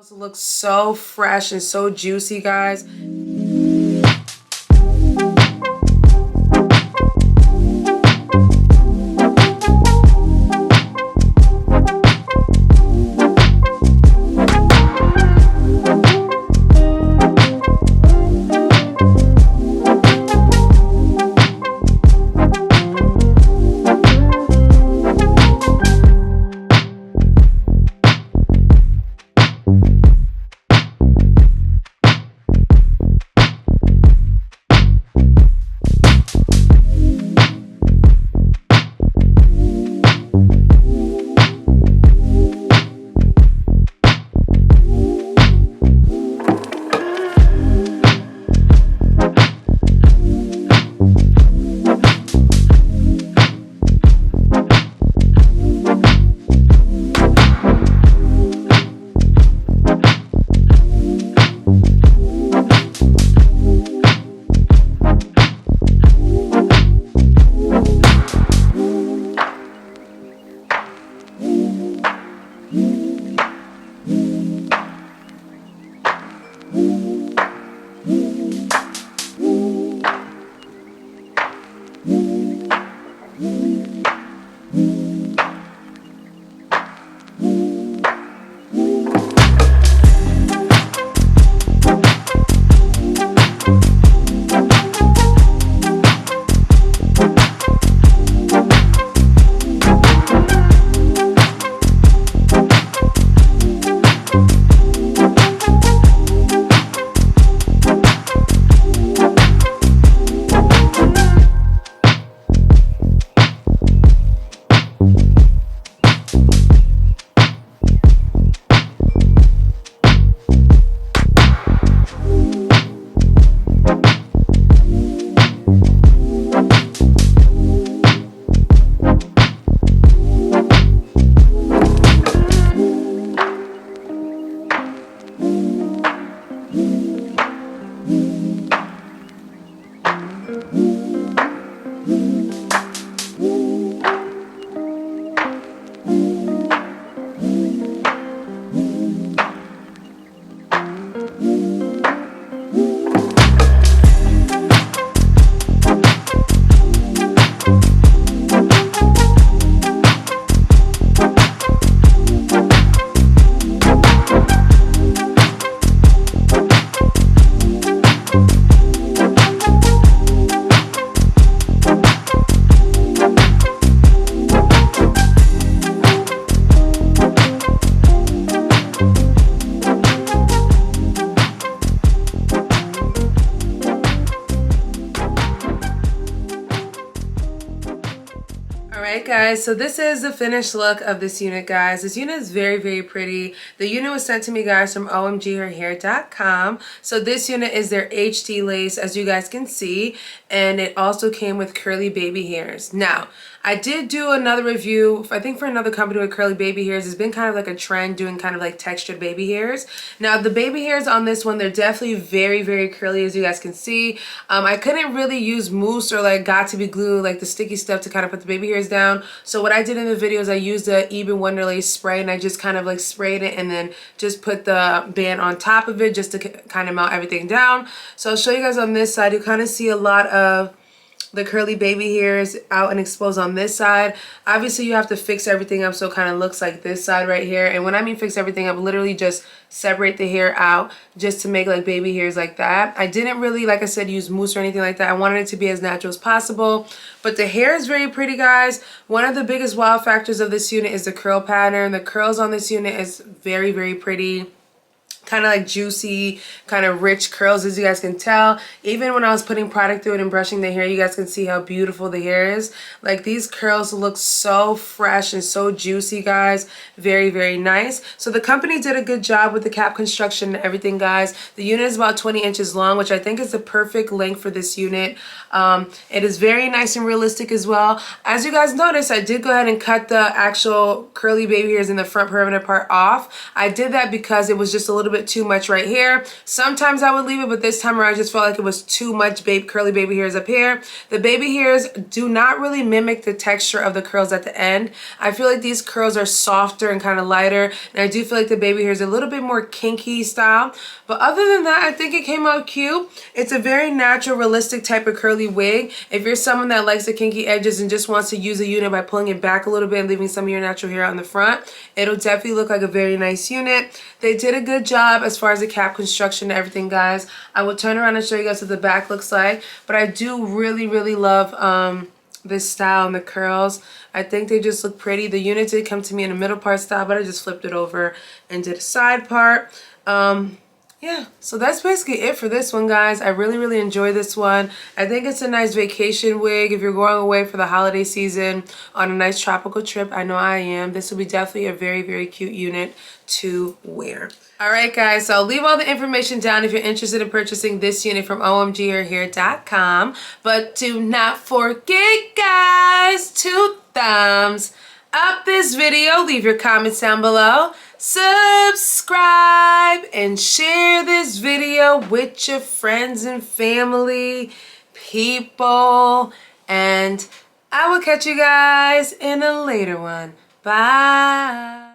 Also looks so fresh and so juicy, guys. Alright guys, so this is the finished look of this unit, guys. This unit is very, very pretty. The unit was sent to me, guys, from omgherhair.com. So this unit is their HD lace, as you guys can see, and it also came with curly baby hairs. Now, I did do another review, I think for another company with curly baby hairs. It's been kind of like a trend doing kind of like textured baby hairs. Now, the baby hairs on this one, they're definitely very, very curly, as you guys can see. I couldn't really use mousse or like got2b glue, like the sticky stuff, to kind of put the baby hairs down. So what I did in the video is I used the Ebin Wonderlace spray, and I just kind of like sprayed it and then just put the band on top of it just to kind of melt everything down. So I'll show you guys on this side. You kind of see a lot of the curly baby hairs out and exposed on this side. Obviously you have to fix everything up so it kind of looks like this side right here. And when I mean fix everything up, literally just separate the hair out just to make like baby hairs like that. I didn't really, like I said, use mousse or anything like that. I wanted it to be as natural as possible. But the hair is very pretty, guys. One of the biggest wow factors of this unit is the curl pattern. The curls on this unit is very, very pretty. Kind of like juicy, kind of rich curls, as you guys can tell. Even when I was putting product through it and brushing the hair, you guys can see how beautiful the hair is. Like, these curls look so fresh and so juicy, guys. Very, very nice. So the company did a good job with the cap construction and everything, guys. The unit is about 20 inches long, which I think is the perfect length for this unit. It is very nice and realistic as well. As you guys notice, I did go ahead and cut the actual curly baby hairs in the front perimeter part off. I did that because it was just a little bit bit too much right here. Sometimes I would leave it, but this time around I just felt like it was too much curly baby hairs up here. The baby hairs do not really mimic the texture of the curls at the end. I feel like these curls are softer and kind of lighter, and I do feel like the baby hairs are a little bit more kinky style. But other than that, I think it came out cute. It's a very natural, realistic type of curly wig. If you're someone that likes the kinky edges and just wants to use a unit by pulling it back a little bit and leaving some of your natural hair out in the front, it'll definitely look like a very nice unit. They did a good job as far as the cap construction and everything, guys. I will turn around and show you guys what the back looks like, but I do really love this style and the curls. I think they just look pretty. The unit did come to me in a middle part style, but I just flipped it over and did a side part. Yeah, so that's basically it for this one, guys. I really enjoy this one. I think it's a nice vacation wig if you're going away for the holiday season on a nice tropical trip. I know I am. This will be definitely a very cute unit to wear. All right, guys, so I'll leave all the information down if you're interested in purchasing this unit from omgherhair.com. But do not forget, guys, to thumbs up this video, leave your comments down below, subscribe, and share this video with your friends and family, people, and I will catch you guys in a later one. Bye.